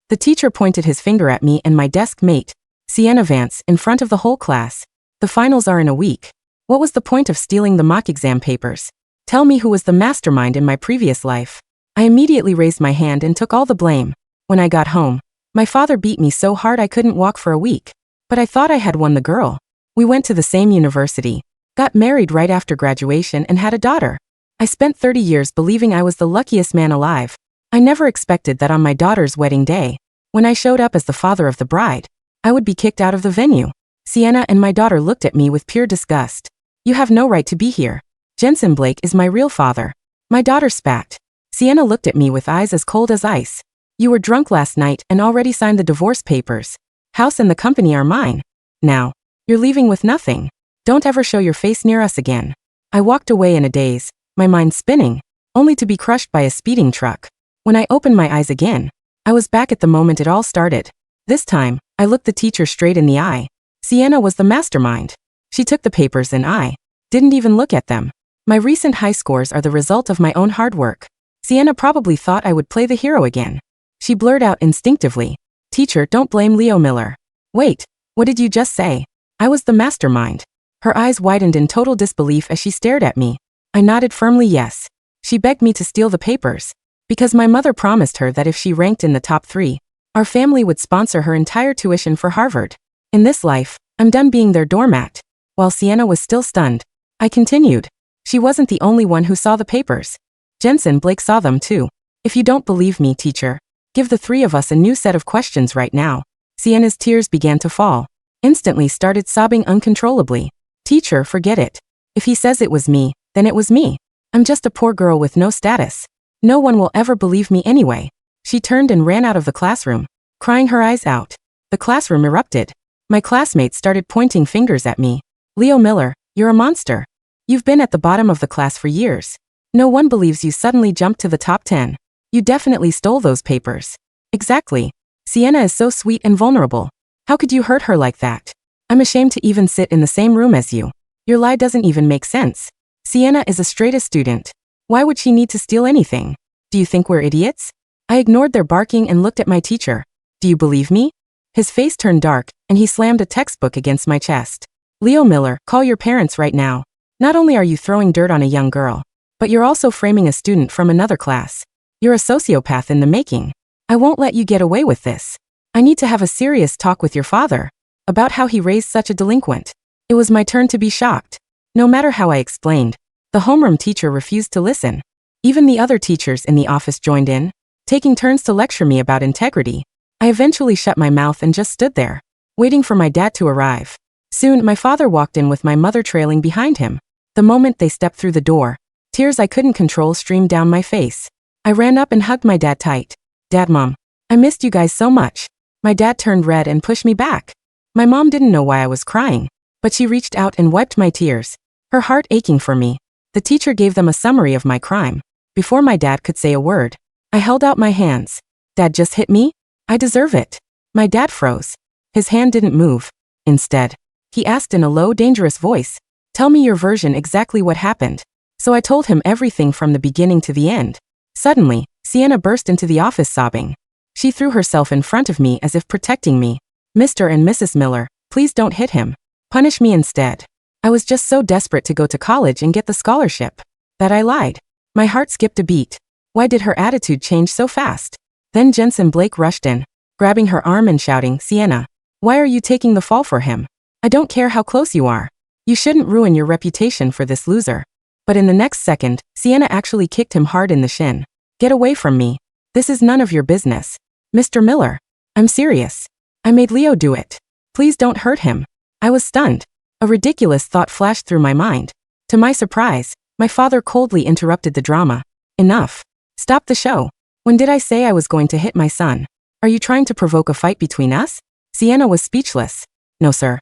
The teacher pointed his finger at me and my desk mate, Sienna Vance, in front of the whole class. The finals are in a week. What was the point of stealing the mock exam papers? Tell me who was the mastermind in my previous life. I immediately raised my hand and took all the blame. When I got home, my father beat me so hard I couldn't walk for a week. But I thought I had won the girl. We went to the same university, got married right after graduation and had a daughter. I spent 30 years believing I was the luckiest man alive. I never expected that on my daughter's wedding day, when I showed up as the father of the bride, I would be kicked out of the venue. Sienna and my daughter looked at me with pure disgust. You have no right to be here. Jensen Blake is my real father. My daughter spat. Sienna looked at me with eyes as cold as ice. You were drunk last night and already signed the divorce papers. House and the company are mine. Now, you're leaving with nothing. Don't ever show your face near us again. I walked away in a daze, my mind spinning, only to be crushed by a speeding truck. When I opened my eyes again, I was back at the moment it all started. This time, I looked the teacher straight in the eye. Sienna was the mastermind. She took the papers and I didn't even look at them. My recent high scores are the result of my own hard work. Sienna probably thought I would play the hero again. She blurted out instinctively, "Teacher, don't blame Leo Miller." Wait, what did you just say? I was the mastermind. Her eyes widened in total disbelief as she stared at me. I nodded firmly yes. She begged me to steal the papers, because my mother promised her that if she ranked in the top 3, our family would sponsor her entire tuition for Harvard. In this life, I'm done being their doormat. While Sienna was still stunned, I continued. She wasn't the only one who saw the papers. Jensen Blake saw them too. If you don't believe me, teacher, give the 3 of us a new set of questions right now. Sienna's tears began to fall. Instantly started sobbing uncontrollably. Teacher, forget it. If he says it was me, then it was me. I'm just a poor girl with no status. No one will ever believe me anyway. She turned and ran out of the classroom, crying her eyes out. The classroom erupted. My classmates started pointing fingers at me. Leo Miller, you're a monster. You've been at the bottom of the class for years. No one believes you suddenly jumped to the top 10. You definitely stole those papers. Exactly. Sienna is so sweet and vulnerable. How could you hurt her like that? I'm ashamed to even sit in the same room as you. Your lie doesn't even make sense. Sienna is a straight-A student. Why would she need to steal anything? Do you think we're idiots? I ignored their barking and looked at my teacher. Do you believe me? His face turned dark, and he slammed a textbook against my chest. Leo Miller, call your parents right now. Not only are you throwing dirt on a young girl, but you're also framing a student from another class. You're a sociopath in the making. I won't let you get away with this. I need to have a serious talk with your father about how he raised such a delinquent. It was my turn to be shocked. No matter how I explained, the homeroom teacher refused to listen. Even the other teachers in the office joined in, taking turns to lecture me about integrity. I eventually shut my mouth and just stood there, waiting for my dad to arrive. Soon, my father walked in with my mother trailing behind him. The moment they stepped through the door, tears I couldn't control streamed down my face. I ran up and hugged my dad tight. Dad, Mom, I missed you guys so much. My dad turned red and pushed me back. My mom didn't know why I was crying, but she reached out and wiped my tears, her heart aching for me. The teacher gave them a summary of my crime. Before my dad could say a word, I held out my hands. Dad just hit me? I deserve it. My dad froze. His hand didn't move. Instead, he asked in a low, dangerous voice, "Tell me your version, exactly what happened." So I told him everything from the beginning to the end. Suddenly, Sienna burst into the office sobbing. She threw herself in front of me as if protecting me. "Mr. and Mrs. Miller, please don't hit him. Punish me instead. I was just so desperate to go to college and get the scholarship that I lied." My heart skipped a beat. Why did her attitude change so fast? Then Jensen Blake rushed in, grabbing her arm and shouting, "Sienna, why are you taking the fall for him? I don't care how close you are. You shouldn't ruin your reputation for this loser." But in the next second, Sienna actually kicked him hard in the shin. "Get away from me. This is none of your business. Mr. Miller, I'm serious. I made Leo do it. Please don't hurt him." I was stunned. A ridiculous thought flashed through my mind. To my surprise, my father coldly interrupted the drama. "Enough. Stop the show. When did I say I was going to hit my son? Are you trying to provoke a fight between us?" Sienna was speechless. "No, sir.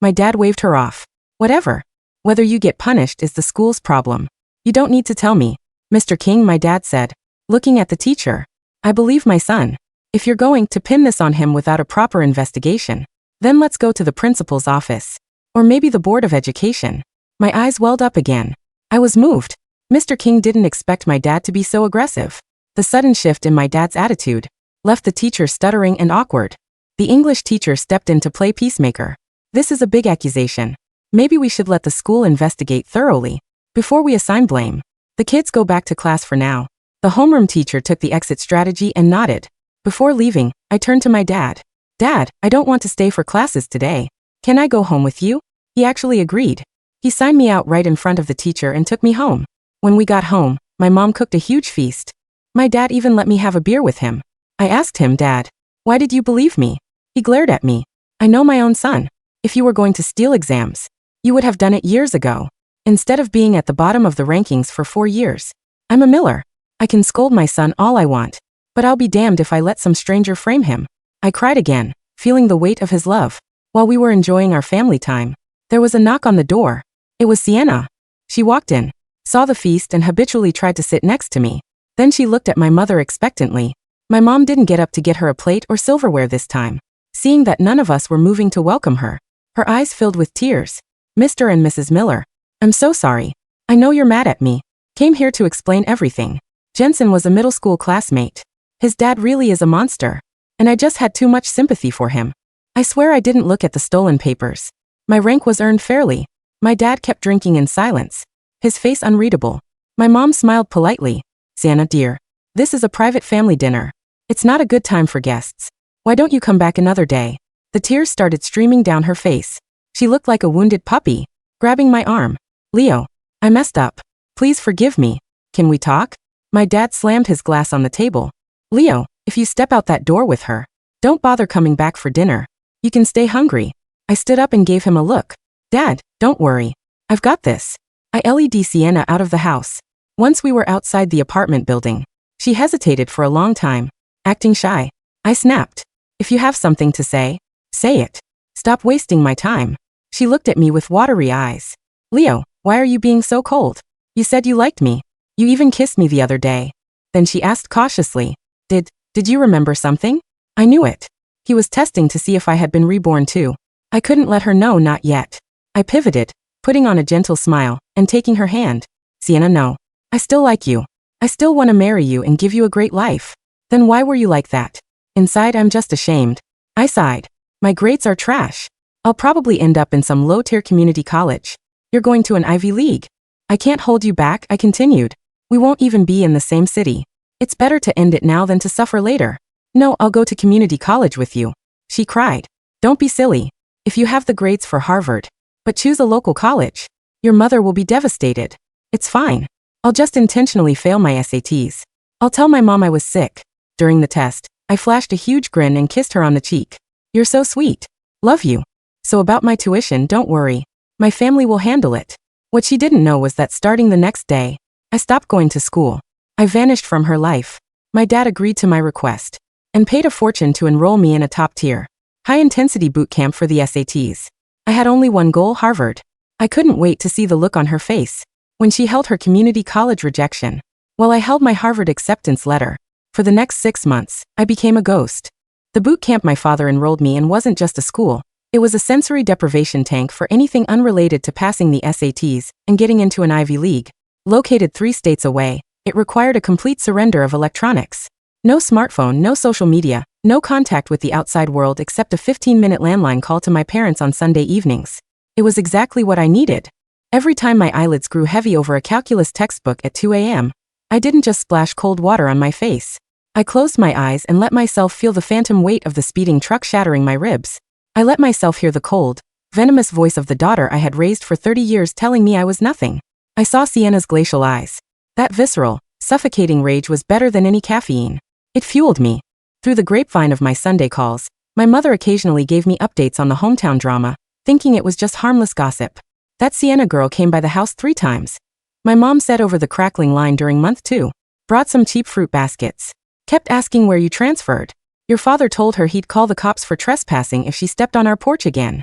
My dad waved her off. "Whatever. Whether you get punished is the school's problem. You don't need to tell me." "Mr. King," my dad said, looking at the teacher, "I believe my son. If you're going to pin this on him without a proper investigation, then let's go to the principal's office. Or maybe the Board of Education." My eyes welled up again. I was moved. Mr. King didn't expect my dad to be so aggressive. The sudden shift in my dad's attitude left the teacher stuttering and awkward. The English teacher stepped in to play peacemaker. This is a big accusation. Maybe we should let the school investigate thoroughly before we assign blame. The kids go back to class for now. The homeroom teacher took the exit strategy and nodded. Before leaving, I turned to my dad. Dad, I don't want to stay for classes today. Can I go home with you? He actually agreed. He signed me out right in front of the teacher and took me home. When we got home, my mom cooked a huge feast. My dad even let me have a beer with him. I asked him, Dad, why did you believe me? He glared at me. I know my own son. If you were going to steal exams, you would have done it years ago, instead of being at the bottom of the rankings for 4 years. I'm a Miller. I can scold my son all I want, but I'll be damned if I let some stranger frame him. I cried again, feeling the weight of his love. While we were enjoying our family time, there was a knock on the door. It was Sienna. She walked in, saw the feast and habitually tried to sit next to me. Then she looked at my mother expectantly. My mom didn't get up to get her a plate or silverware this time. Seeing that none of us were moving to welcome her, her eyes filled with tears. Mr. and Mrs. Miller, I'm so sorry. I know you're mad at me. Came here to explain everything. Jensen was a middle school classmate. His dad really is a monster, and I just had too much sympathy for him. I swear I didn't look at the stolen papers. My rank was earned fairly. My dad kept drinking in silence, his face unreadable. My mom smiled politely. Sienna, dear, this is a private family dinner. It's not a good time for guests. Why don't you come back another day? The tears started streaming down her face. She looked like a wounded puppy, grabbing my arm. Leo, I messed up. Please forgive me. Can we talk? My dad slammed his glass on the table. Leo, if you step out that door with her, don't bother coming back for dinner. You can stay hungry. I stood up and gave him a look. Dad, don't worry. I've got this. I led Sienna out of the house. Once we were outside the apartment building, she hesitated for a long time, acting shy. I snapped. If you have something to say it. Stop wasting my time. She looked at me with watery eyes. Leo, why are you being so cold? You said you liked me. You even kissed me the other day. Then she asked cautiously, Did you remember something? I knew it. He was testing to see if I had been reborn too. I couldn't let her know, not yet. I pivoted, putting on a gentle smile, and taking her hand. Sienna, no. I still like you. I still want to marry you and give you a great life. Then why were you like that? Inside, I'm just ashamed. I sighed. My grades are trash. I'll probably end up in some low-tier community college. You're going to an Ivy League. I can't hold you back, I continued. We won't even be in the same city. It's better to end it now than to suffer later. No, I'll go to community college with you. She cried. Don't be silly. If you have the grades for Harvard, but choose a local college, your mother will be devastated. It's fine. I'll just intentionally fail my SATs. I'll tell my mom I was sick. During the test, I flashed a huge grin and kissed her on the cheek. You're so sweet. Love you. So about my tuition, don't worry. My family will handle it. What she didn't know was that starting the next day, I stopped going to school. I vanished from her life. My dad agreed to my request and paid a fortune to enroll me in a top-tier, high-intensity boot camp for the SATs. I had only one goal, Harvard. I couldn't wait to see the look on her face when she held her community college rejection, while I held my Harvard acceptance letter. For the next 6 months, I became a ghost. The boot camp my father enrolled me in wasn't just a school. It was a sensory deprivation tank for anything unrelated to passing the SATs and getting into an Ivy League. Located 3 states away, it required a complete surrender of electronics. No smartphone, no social media, no contact with the outside world except a 15-minute landline call to my parents on Sunday evenings. It was exactly what I needed. Every time my eyelids grew heavy over a calculus textbook at 2 a.m., I didn't just splash cold water on my face. I closed my eyes and let myself feel the phantom weight of the speeding truck shattering my ribs. I let myself hear the cold, venomous voice of the daughter I had raised for 30 years telling me I was nothing. I saw Sienna's glacial eyes. That visceral, suffocating rage was better than any caffeine. It fueled me. Through the grapevine of my Sunday calls, my mother occasionally gave me updates on the hometown drama, thinking it was just harmless gossip. That Sienna girl came by the house 3 times. My mom said over the crackling line during month 2. Brought some cheap fruit baskets. Kept asking where you transferred. Your father told her he'd call the cops for trespassing if she stepped on our porch again.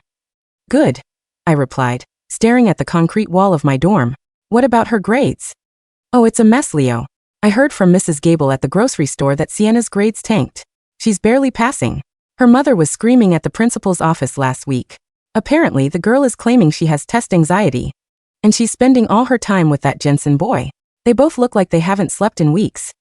Good, I replied, staring at the concrete wall of my dorm. What about her grades? Oh, it's a mess, Leo. I heard from Mrs. Gable at the grocery store that Sienna's grades tanked. She's barely passing. Her mother was screaming at the principal's office last week. Apparently, the girl is claiming she has test anxiety. And she's spending all her time with that Jensen boy. They both look like they haven't slept in weeks.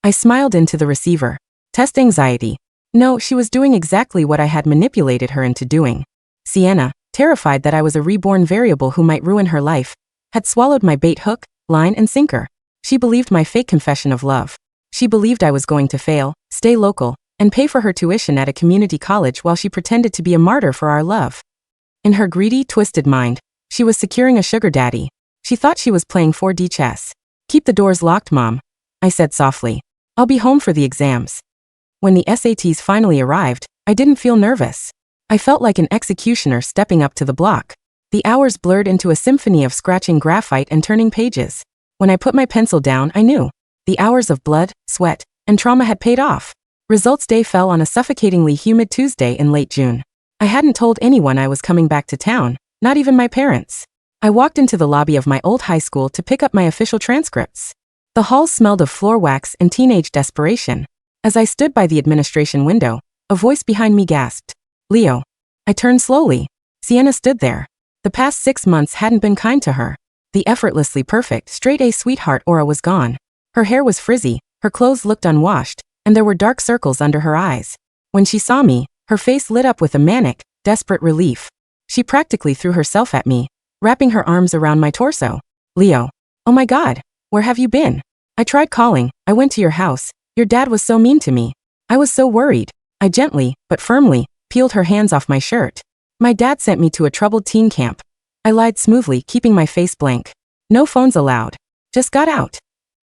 I smiled into the receiver. Test anxiety. No, she was doing exactly what I had manipulated her into doing. Sienna, terrified that I was a reborn variable who might ruin her life, had swallowed my bait hook, line and sinker. She believed my fake confession of love. She believed I was going to fail, stay local, and pay for her tuition at a community college while she pretended to be a martyr for our love. In her greedy, twisted mind, she was securing a sugar daddy. She thought she was playing 4D chess. Keep the doors locked, Mom, I said softly. I'll be home for the exams. When the SATs finally arrived, I didn't feel nervous. I felt like an executioner stepping up to the block. The hours blurred into a symphony of scratching graphite and turning pages. When I put my pencil down, I knew. The hours of blood, sweat, and trauma had paid off. Results day fell on a suffocatingly humid Tuesday in late June. I hadn't told anyone I was coming back to town, not even my parents. I walked into the lobby of my old high school to pick up my official transcripts. The halls smelled of floor wax and teenage desperation. As I stood by the administration window, a voice behind me gasped, "Leo." I turned slowly. Sienna stood there. The past 6 months hadn't been kind to her. The effortlessly perfect, straight-A sweetheart aura was gone. Her hair was frizzy, her clothes looked unwashed, and there were dark circles under her eyes. When she saw me, her face lit up with a manic, desperate relief. She practically threw herself at me, wrapping her arms around my torso. "Leo. Oh my God, where have you been? I tried calling, I went to your house. Your dad was so mean to me. I was so worried." I gently, but firmly, peeled her hands off my shirt. "My dad sent me to a troubled teen camp." I lied smoothly, keeping my face blank. "No phones allowed. Just got out."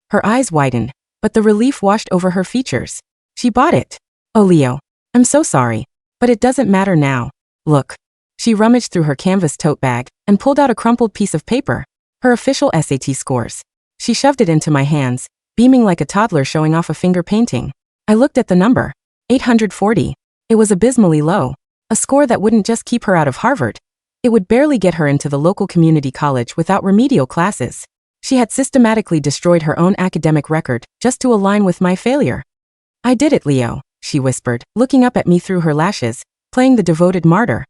Her eyes widened, but the relief washed over her features. "She bought it." "Oh, Leo. I'm so sorry. But it doesn't matter now. Look." She rummaged through her canvas tote bag and pulled out a crumpled piece of paper. Her official SAT scores. She shoved it into my hands, beaming like a toddler showing off a finger painting. I looked at the number. 840. It was abysmally low. A score that wouldn't just keep her out of Harvard. It would barely get her into the local community college without remedial classes. She had systematically destroyed her own academic record just to align with my failure. "I did it, Leo," she whispered, looking up at me through her lashes, playing the devoted martyr.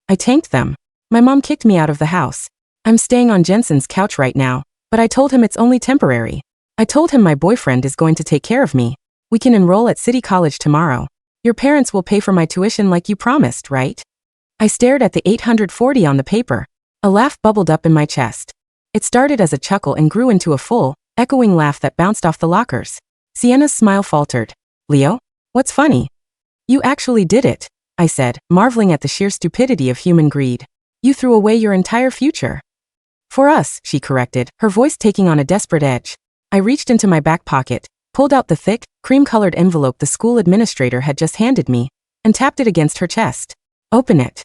"I tanked them. My mom kicked me out of the house. I'm staying on Jensen's couch right now, but I told him it's only temporary. I told him my boyfriend is going to take care of me. We can enroll at City College tomorrow. Your parents will pay for my tuition like you promised, right?" I stared at the 840 on the paper. A laugh bubbled up in my chest. It started as a chuckle and grew into a full, echoing laugh that bounced off the lockers. Sienna's smile faltered. "Leo? What's funny?" "You actually did it," I said, marveling at the sheer stupidity of human greed. "You threw away your entire future." "For us," she corrected, her voice taking on a desperate edge. I reached into my back pocket, pulled out the thick, cream-colored envelope the school administrator had just handed me, and tapped it against her chest. "Open it."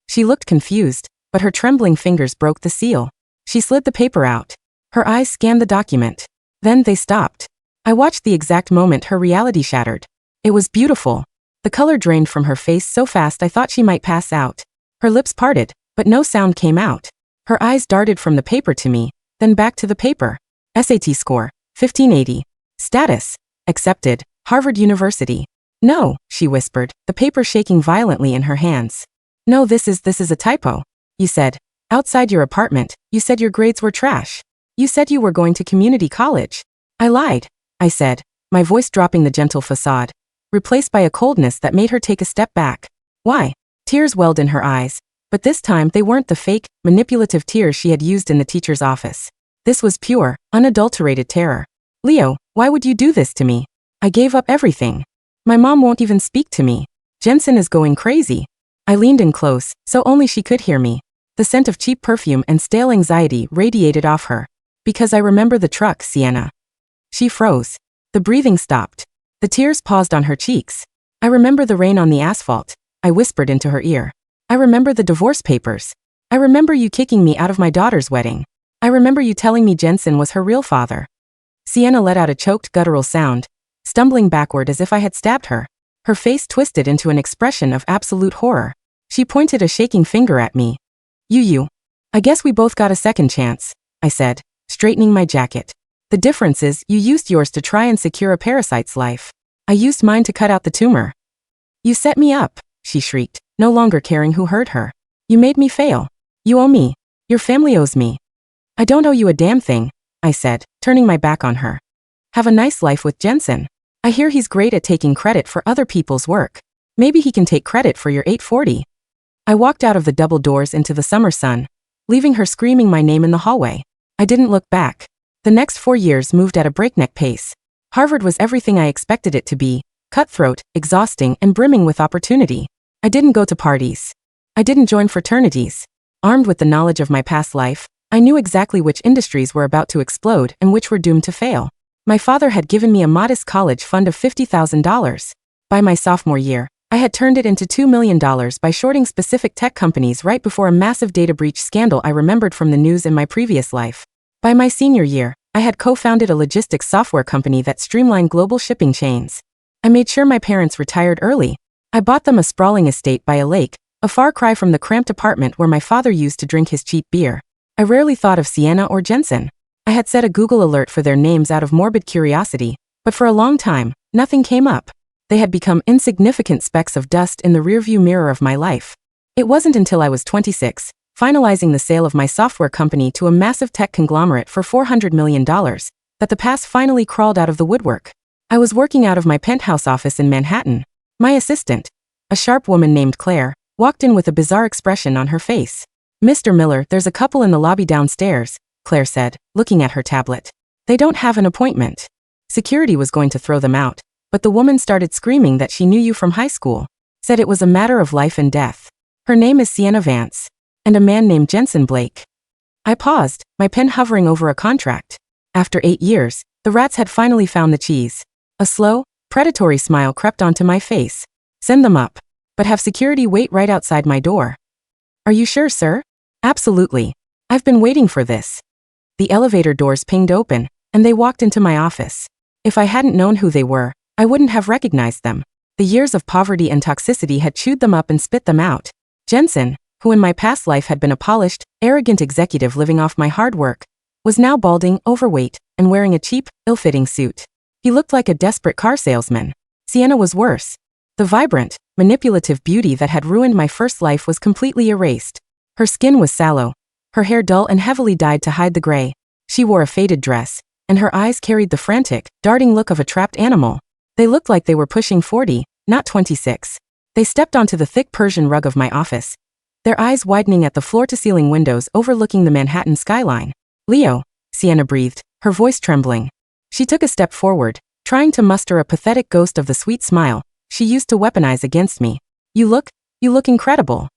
She looked confused, but her trembling fingers broke the seal. She slid the paper out. Her eyes scanned the document. Then they stopped. I watched the exact moment her reality shattered. It was beautiful. The color drained from her face so fast I thought she might pass out. Her lips parted, but no sound came out. Her eyes darted from the paper to me, then back to the paper. SAT score, 1580. Status, accepted, Harvard University. "No," she whispered, the paper shaking violently in her hands. "No, this is a typo. You said, outside your apartment, you said your grades were trash. You said you were going to community college." "I lied," I said, my voice dropping the gentle facade, replaced by a coldness that made her take a step back. "Why?" Tears welled in her eyes, but this time they weren't the fake, manipulative tears she had used in the teacher's office. This was pure, unadulterated terror. "Leo, why would you do this to me? I gave up everything. My mom won't even speak to me. Jensen is going crazy." I leaned in close, so only she could hear me. The scent of cheap perfume and stale anxiety radiated off her. "Because I remember the truck, Sienna." She froze. The breathing stopped. The tears paused on her cheeks. "I remember the rain on the asphalt," I whispered into her ear. "I remember the divorce papers. I remember you kicking me out of my daughter's wedding. I remember you telling me Jensen was her real father." Sienna let out a choked guttural sound, stumbling backward as if I had stabbed her. Her face twisted into an expression of absolute horror. She pointed a shaking finger at me. You. I guess we both got a second chance," I said, straightening my jacket. "The difference is you used yours to try and secure a parasite's life. I used mine to cut out the tumor." "You set me up," she shrieked, no longer caring who heard her. "You made me fail. You owe me. Your family owes me." "I don't owe you a damn thing," I said, turning my back on her. "Have a nice life with Jensen." I hear he's great at taking credit for other people's work. Maybe he can take credit for your 840. I walked out of the double doors into the summer sun, leaving her screaming my name in the hallway. I didn't look back. The next 4 years moved at a breakneck pace. Harvard was everything I expected it to be, cutthroat, exhausting, and brimming with opportunity. I didn't go to parties. I didn't join fraternities. Armed with the knowledge of my past life, I knew exactly which industries were about to explode and which were doomed to fail. My father had given me a modest college fund of $50,000. By my sophomore year, I had turned it into $2 million by shorting specific tech companies right before a massive data breach scandal I remembered from the news in my previous life. By my senior year, I had co-founded a logistics software company that streamlined global shipping chains. I made sure my parents retired early. I bought them a sprawling estate by a lake, a far cry from the cramped apartment where my father used to drink his cheap beer. I rarely thought of Sienna or Jensen. I had set a Google alert for their names out of morbid curiosity, but for a long time, nothing came up. They had become insignificant specks of dust in the rearview mirror of my life. It wasn't until I was 26, finalizing the sale of my software company to a massive tech conglomerate for $400 million, that the past finally crawled out of the woodwork. I was working out of my penthouse office in Manhattan. My assistant, a sharp woman named Claire, walked in with a bizarre expression on her face. "Mr. Miller, there's a couple in the lobby downstairs," Claire said, looking at her tablet. "They don't have an appointment." Security was going to throw them out, but the woman started screaming that she knew you from high school, said it was a matter of life and death. Her name is Sienna Vance, and a man named Jensen Blake. I paused, my pen hovering over a contract. After 8 years, the rats had finally found the cheese. A slow, predatory smile crept onto my face. "Send them up, but have security wait right outside my door." "Are you sure, sir?" "Absolutely. I've been waiting for this." The elevator doors pinged open, and they walked into my office. If I hadn't known who they were, I wouldn't have recognized them. The years of poverty and toxicity had chewed them up and spit them out. Jensen, who in my past life had been a polished, arrogant executive living off my hard work, was now balding, overweight, and wearing a cheap, ill-fitting suit. He looked like a desperate car salesman. Sienna was worse. The vibrant, manipulative beauty that had ruined my first life was completely erased. Her skin was sallow, her hair dull and heavily dyed to hide the gray. She wore a faded dress, and her eyes carried the frantic, darting look of a trapped animal. They looked like they were pushing 40, not 26. They stepped onto the thick Persian rug of my office, their eyes widening at the floor-to-ceiling windows overlooking the Manhattan skyline. "Leo," Sienna breathed, her voice trembling. She took a step forward, trying to muster a pathetic ghost of the sweet smile she used to weaponize against me. You look incredible."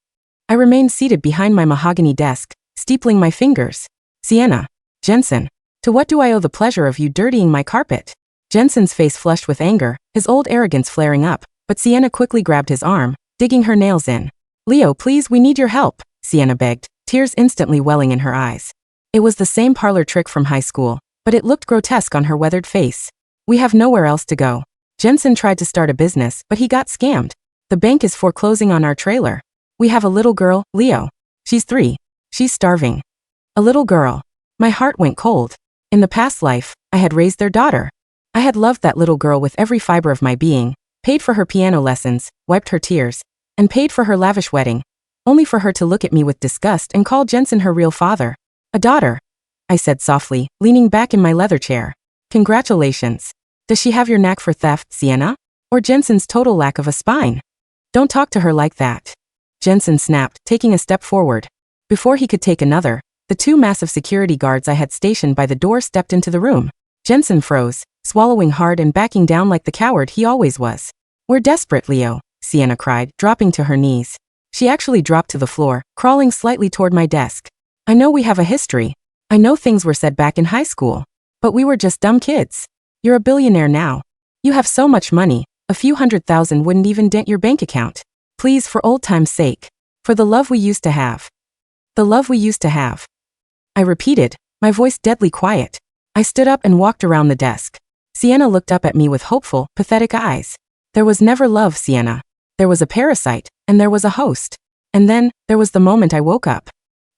I remained seated behind my mahogany desk, steepling my fingers. "Sienna, Jensen, to what do I owe the pleasure of you dirtying my carpet?" Jensen's face flushed with anger, his old arrogance flaring up, but Sienna quickly grabbed his arm, digging her nails in. "Leo, please, we need your help," Sienna begged, tears instantly welling in her eyes. It was the same parlor trick from high school, but it looked grotesque on her weathered face. "We have nowhere else to go. Jensen tried to start a business, but he got scammed. The bank is foreclosing on our trailer. We have a little girl, Leo. She's 3. She's starving." A little girl. My heart went cold. In the past life, I had raised their daughter. I had loved that little girl with every fiber of my being, paid for her piano lessons, wiped her tears, and paid for her lavish wedding, only for her to look at me with disgust and call Jensen her real father. "A daughter," I said softly, leaning back in my leather chair. "Congratulations. Does she have your knack for theft, Sienna? Or Jensen's total lack of a spine?" "Don't talk to her like that," Jensen snapped, taking a step forward. Before he could take another, the 2 massive security guards I had stationed by the door stepped into the room. Jensen froze, swallowing hard and backing down like the coward he always was. "We're desperate, Leo," Sienna cried, dropping to her knees. She actually dropped to the floor, crawling slightly toward my desk. "I know we have a history. I know things were said back in high school. But we were just dumb kids. You're a billionaire now. You have so much money, a few $100,000 wouldn't even dent your bank account. Please, for old time's sake. For the love we used to have. The love we used to have." I repeated, my voice deadly quiet. I stood up and walked around the desk. Sienna looked up at me with hopeful, pathetic eyes. "There was never love, Sienna. There was a parasite, and there was a host. And then, there was the moment I woke up."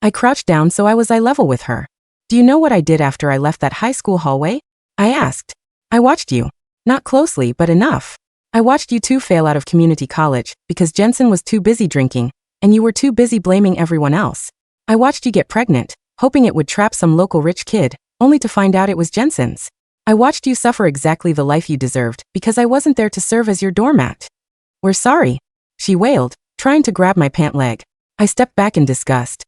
I crouched down so I was eye level with her. "Do you know what I did after I left that high school hallway?" I asked. "I watched you. Not closely, but enough. I watched you 2 fail out of community college, because Jensen was too busy drinking, and you were too busy blaming everyone else. I watched you get pregnant, hoping it would trap some local rich kid, only to find out it was Jensen's. I watched you suffer exactly the life you deserved because I wasn't there to serve as your doormat. We're sorry, she wailed, trying to grab my pant leg. I stepped back in disgust.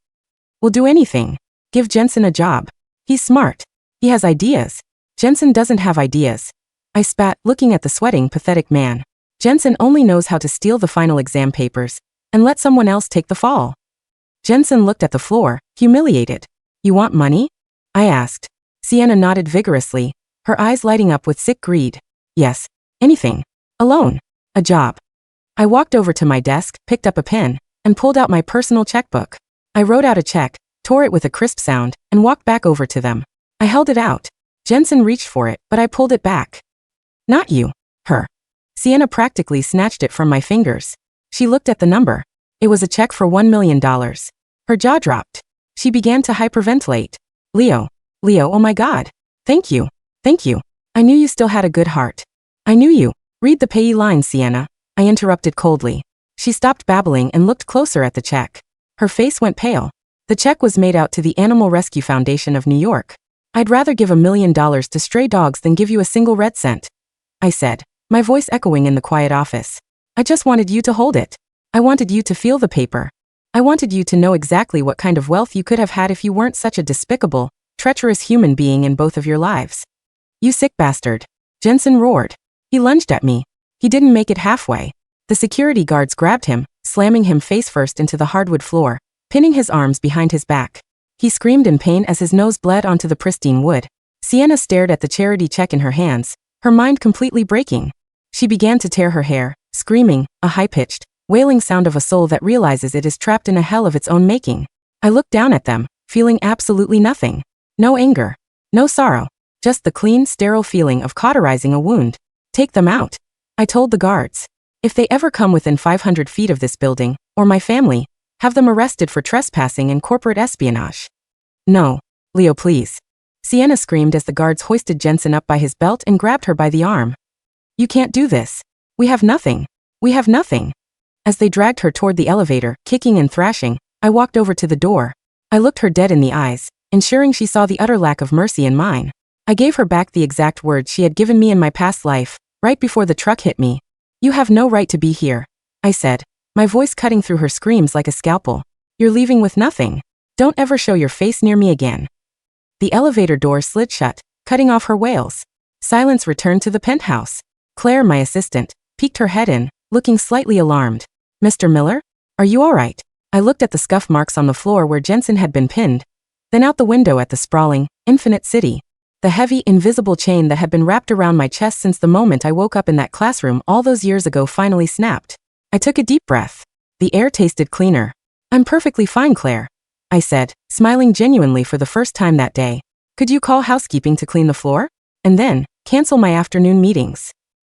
We'll do anything. Give Jensen a job. He's smart. He has ideas. Jensen doesn't have ideas. I spat, looking at the sweating, pathetic man. Jensen only knows how to steal the final exam papers and let someone else take the fall. Jensen looked at the floor, humiliated. You want money? I asked. Sienna nodded vigorously, her eyes lighting up with sick greed. Yes, anything. A loan. A job. I walked over to my desk, picked up a pen, and pulled out my personal checkbook. I wrote out a check, tore it with a crisp sound, and walked back over to them. I held it out. Jensen reached for it, but I pulled it back. Not you. Her. Sienna practically snatched it from my fingers. She looked at the number. It was a check for $1 million. Her jaw dropped. She began to hyperventilate. Leo, oh my God. Thank you. Thank you. I knew you still had a good heart. I knew you. Read the payee line, Sienna. I interrupted coldly. She stopped babbling and looked closer at the check. Her face went pale. The check was made out to the Animal Rescue Foundation of New York. I'd rather give $1 million to stray dogs than give you a single red cent, I said, my voice echoing in the quiet office. I just wanted you to hold it. I wanted you to feel the paper. I wanted you to know exactly what kind of wealth you could have had if you weren't such a despicable, treacherous human being in both of your lives. You sick bastard. Jensen roared. He lunged at me. He didn't make it halfway. The security guards grabbed him, slamming him face first into the hardwood floor, pinning his arms behind his back. He screamed in pain as his nose bled onto the pristine wood. Sienna stared at the charity check in her hands, her mind completely breaking. She began to tear her hair, screaming, a high-pitched, wailing sound of a soul that realizes it is trapped in a hell of its own making. I looked down at them, feeling absolutely nothing. No anger. No sorrow. Just the clean, sterile feeling of cauterizing a wound. Take them out. I told the guards. If they ever come within 500 feet of this building, or my family, have them arrested for trespassing and corporate espionage. No. Leo, please. Sienna screamed as the guards hoisted Jensen up by his belt and grabbed her by the arm. You can't do this. We have nothing. We have nothing. As they dragged her toward the elevator, kicking and thrashing, I walked over to the door. I looked her dead in the eyes, ensuring she saw the utter lack of mercy in mine. I gave her back the exact words she had given me in my past life, right before the truck hit me. You have no right to be here, I said, my voice cutting through her screams like a scalpel. You're leaving with nothing. Don't ever show your face near me again. The elevator door slid shut, cutting off her wails. Silence returned to the penthouse. Claire, my assistant, peeked her head in, looking slightly alarmed. Mr. Miller? Are you all right? I looked at the scuff marks on the floor where Jensen had been pinned, then out the window at the sprawling, infinite city. The heavy, invisible chain that had been wrapped around my chest since the moment I woke up in that classroom all those years ago finally snapped. I took a deep breath. The air tasted cleaner. I'm perfectly fine, Claire, I said, smiling genuinely for the first time that day. Could you call housekeeping to clean the floor? And then, cancel my afternoon meetings.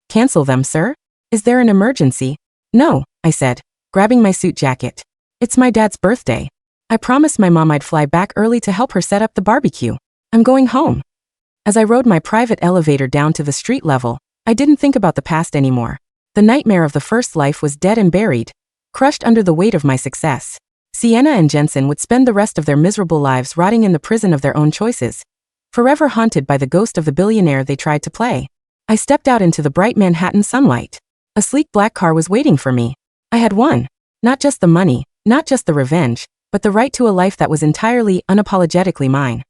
Cancel them, sir? Is there an emergency? No, I said, grabbing my suit jacket. It's my dad's birthday. I promised my mom I'd fly back early to help her set up the barbecue. I'm going home. As I rode my private elevator down to the street level, I didn't think about the past anymore. The nightmare of the first life was dead and buried, crushed under the weight of my success. Sienna and Jensen would spend the rest of their miserable lives rotting in the prison of their own choices, forever haunted by the ghost of the billionaire they tried to play. I stepped out into the bright Manhattan sunlight. A sleek black car was waiting for me. I had won. Not just the money, not just the revenge, but the right to a life that was entirely, unapologetically mine.